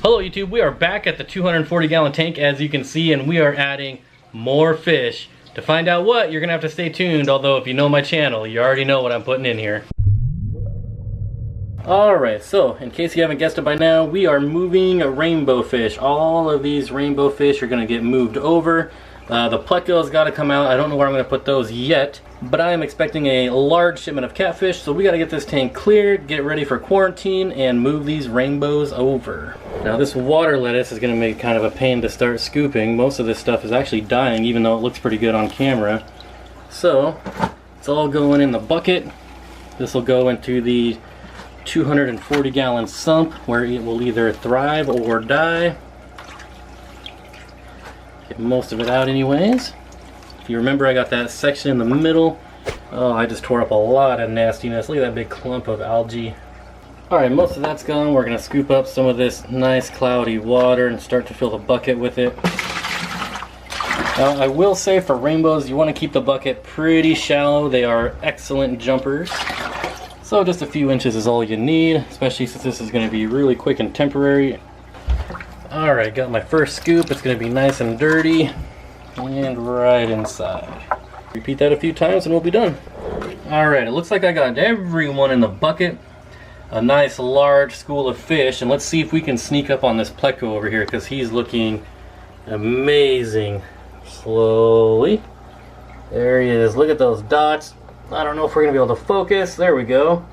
Hello YouTube, we are back at the 240-gallon tank as you can see, and we are adding more fish. To find out what, you're gonna have to stay tuned, although if you know my channel, you already know what I'm putting in here. Alright, so in case you haven't guessed it by now, we are moving a rainbow fish. All of these rainbow fish are gonna get moved over. The plecos got to come out. I don't know where I'm going to put those yet, but I am expecting a large shipment of catfish, so we got to get this tank cleared, get ready for quarantine, and move these rainbows over. Now this water lettuce is going to make kind of a pain to start scooping. Most of this stuff is actually dying, even though it looks pretty good on camera. So it's all going in the bucket. This will go into the 240-gallon sump where it will either thrive or die. Get most of it out anyways. If you remember, I got that section in the middle. Oh, I just tore up a lot of nastiness. Look at that big clump of algae. Alright, most of that's gone. We're going to scoop up some of this nice cloudy water and start to fill the bucket with it. Now, I will say for rainbows, you want to keep the bucket pretty shallow. They are excellent jumpers. So just a few inches is all you need, especially since this is going to be really quick and temporary. Alright, got my first scoop. It's going to be nice and dirty and right inside. Repeat that a few times and we'll be done. Alright, it looks like I got everyone in the bucket. A nice large school of fish, and let's see if we can sneak up on this pleco over here because he's looking amazing. Slowly. There he is. Look at those dots. I don't know if we're going to be able to focus. There we go.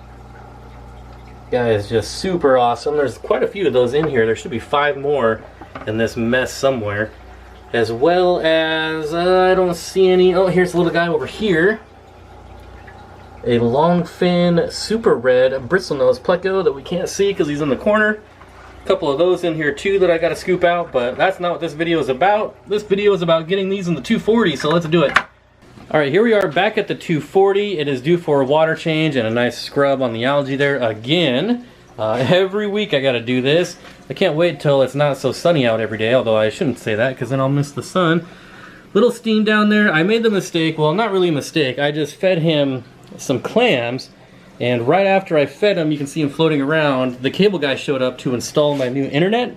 Guy is just super awesome. There's quite a few of those in here. There should be 5 more in this mess somewhere. As well as, I don't see any. Oh, here's a little guy over here. A longfin super red bristlenose pleco that we can't see because he's in the corner. A couple of those in here too that I got to scoop out, but that's not what this video is about. This video is about getting these in the 240, so let's do it. Alright, here we are back at the 240. It is due for a water change and a nice scrub on the algae there again. Every week I gotta do this. I can't wait till it's not so sunny out every day, although I shouldn't say that because then I'll miss the sun. Little Steen down there, I made the mistake, well, not really a mistake, I just fed him some clams, and right after I fed him, you can see him floating around, the cable guy showed up to install my new internet,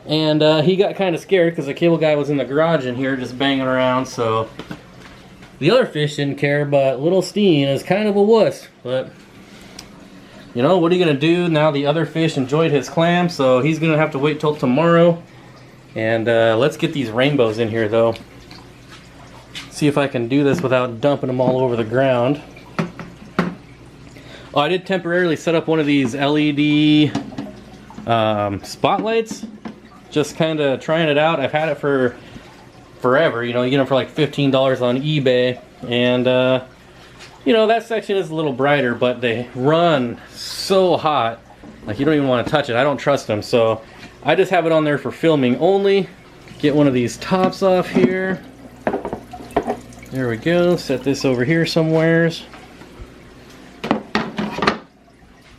and he got kind of scared because the cable guy was in the garage in here just banging around, so the other fish didn't care, but little Steen is kind of a wuss. But, you know, what are you going to do? Now the other fish enjoyed his clam, so he's going to have to wait till tomorrow. And let's get these rainbows in here, though. See if I can do this without dumping them all over the ground. Oh, I did temporarily set up one of these LED spotlights. Just kind of trying it out. I've had it for forever, you know, you get them for like $15 on eBay, and you know, that section is a little brighter, but they run so hot, like you don't even want to touch it. I don't trust them, so I just have it on there for filming only. Get one of these tops off here. There we go. Set this over here somewheres.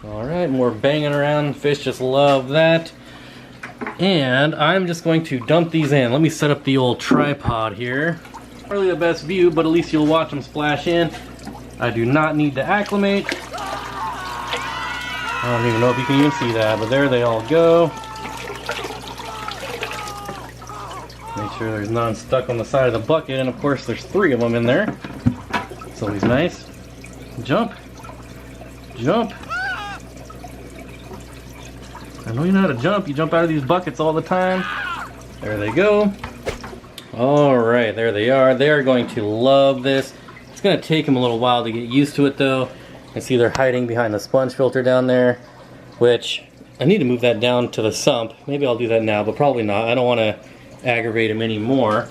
Alright, more banging around. Fish just love that. And I'm just going to dump these in. Let me set up the old tripod here. Not really the best view, but at least you'll watch them splash in. I do not need to acclimate. I don't even know if you can even see that, but there they all go. Make sure there's none stuck on the side of the bucket, and of course there's 3 of them in there. It's always nice. Jump. Jump. I know you know how to jump. You jump out of these buckets all the time. There they go. Alright, there they are. They are going to love this. It's going to take them a little while to get used to it, though. You can see they're hiding behind the sponge filter down there, which I need to move that down to the sump. Maybe I'll do that now, but probably not. I don't want to aggravate them anymore.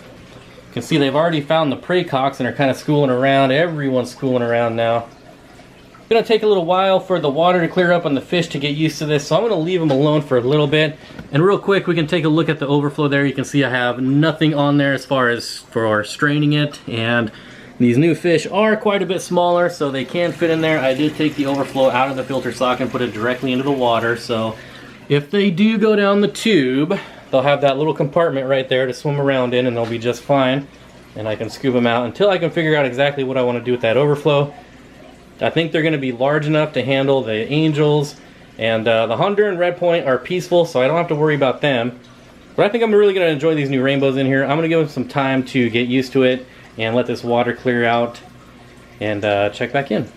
You can see they've already found the prey cocks and are kind of schooling around. Everyone's schooling around now. It's going to take a little while for the water to clear up and the fish to get used to this, so I'm going to leave them alone for a little bit. And real quick, we can take a look at the overflow there. You can see I have nothing on there as far as for straining it, and these new fish are quite a bit smaller, so they can fit in there. I did take the overflow out of the filter sock and put it directly into the water, so if they do go down the tube, they'll have that little compartment right there to swim around in, and they'll be just fine. And I can scoop them out until I can figure out exactly what I want to do with that overflow. I think they're going to be large enough to handle the angels And the Honduran red point are peaceful, so I don't have to worry about them. But I think I'm really going to enjoy these new rainbows in here. I'm going to give them some time to get used to it and let this water clear out and check back in.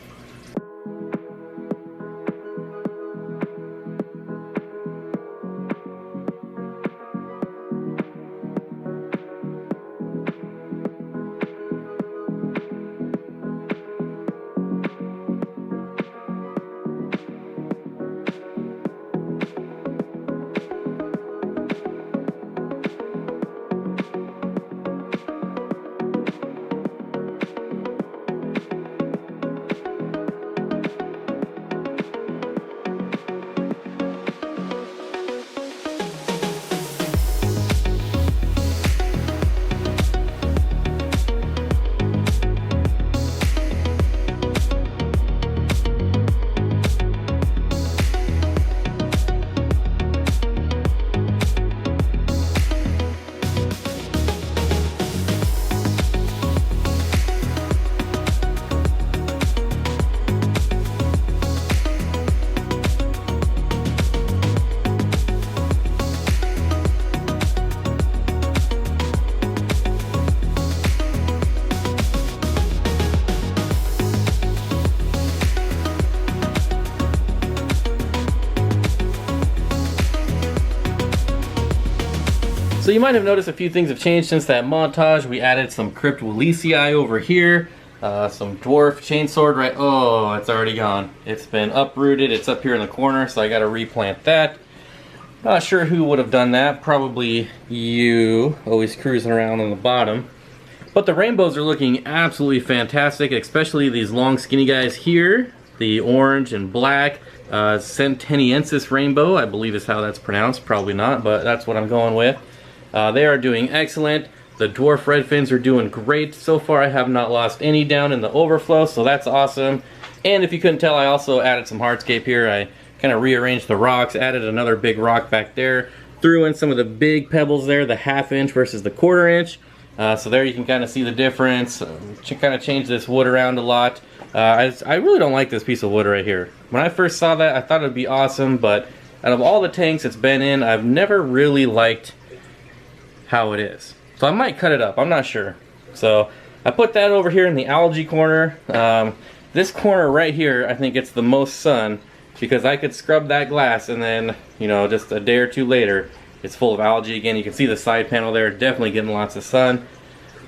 So you might have noticed a few things have changed since that montage. We added some Crypt Willisii over here, some dwarf chainsword right. Oh, it's already gone. It's been uprooted. It's up here in the corner, so I got to replant that. Not sure who would have done that. Probably you, always cruising around on the bottom. But the rainbows are looking absolutely fantastic, especially these long skinny guys here. The orange and black Centenniensis rainbow, I believe is how that's pronounced. Probably not, but that's what I'm going with. They are doing excellent. The dwarf red fins are doing great. So far I have not lost any down in the overflow, so that's awesome. And if you couldn't tell, I also added some hardscape here. I kind of rearranged the rocks, added another big rock back there, threw in some of the big pebbles there, the 1/2 inch versus the 1/4 inch. So there you can kind of see the difference. Kind of change this wood around a lot. I really don't like this piece of wood right here. When I first saw that, I thought it would be awesome, but out of all the tanks it's been in, I've never really liked how it is. So I might cut it up, I'm not sure. So I put that over here in the algae corner. This corner right here, I think it's the most sun, because I could scrub that glass and then, you know, just a day or two later, it's full of algae again. You can see the side panel there, definitely getting lots of sun.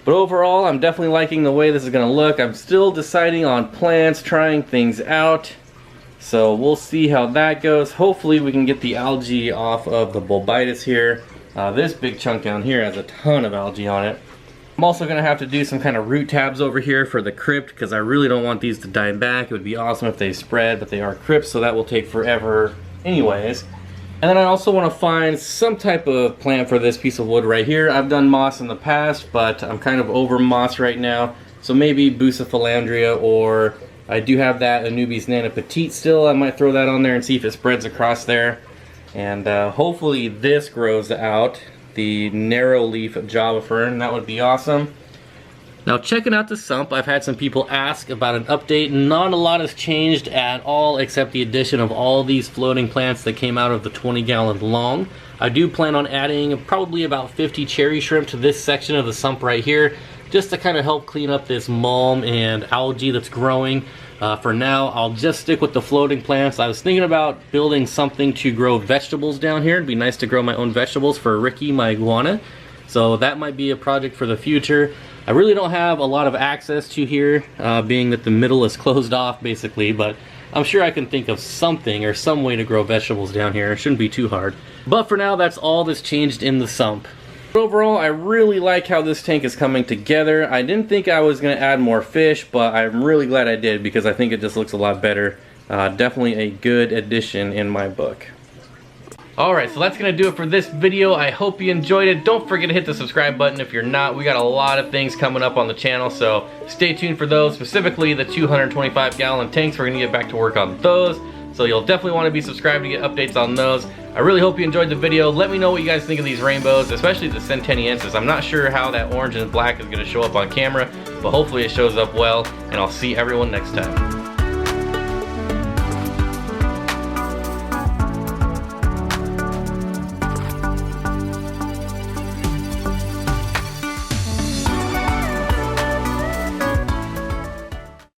But overall, I'm definitely liking the way this is gonna look. I'm still deciding on plants, trying things out. So we'll see how that goes. Hopefully we can get the algae off of the bulbitis here. This big chunk down here has a ton of algae on it. I'm also going to have to do some kind of root tabs over here for the crypt, because I really don't want these to die back. It would be awesome if they spread, but they are crypts, so that will take forever anyways. And then I also want to find some type of plant for this piece of wood right here. I've done moss in the past, but I'm kind of over moss right now. So maybe Bucephalandria, or I do have that Anubis Nana Petite still. I might throw that on there and see if it spreads across there. And hopefully this grows out, the narrow leaf Java Fern. That would be awesome. Now checking out the sump, I've had some people ask about an update. Not a lot has changed at all, except the addition of all these floating plants that came out of the 20-gallon long. I do plan on adding probably about 50 cherry shrimp to this section of the sump right here, just to kind of help clean up this mulm and algae that's growing. For now, I'll just stick with the floating plants. I was thinking about building something to grow vegetables down here. It'd be nice to grow my own vegetables for Ricky, my iguana. So that might be a project for the future. I really don't have a lot of access to here, being that the middle is closed off basically, but I'm sure I can think of something or some way to grow vegetables down here. It shouldn't be too hard. But for now, that's all that's changed in the sump. Overall, I really like how this tank is coming together. I didn't think I was going to add more fish, but I'm really glad I did, because I think it just looks a lot better. Definitely a good addition in my book. Alright, so that's going to do it for this video. I hope you enjoyed it. Don't forget to hit the subscribe button if you're not. We got a lot of things coming up on the channel, so stay tuned for those, specifically the 225-gallon tanks. We're going to get back to work on those. So you'll definitely want to be subscribed to get updates on those. I really hope you enjoyed the video. Let me know what you guys think of these rainbows, especially the Centenniensis. I'm not sure how that orange and black is going to show up on camera, but hopefully it shows up well, and I'll see everyone next time.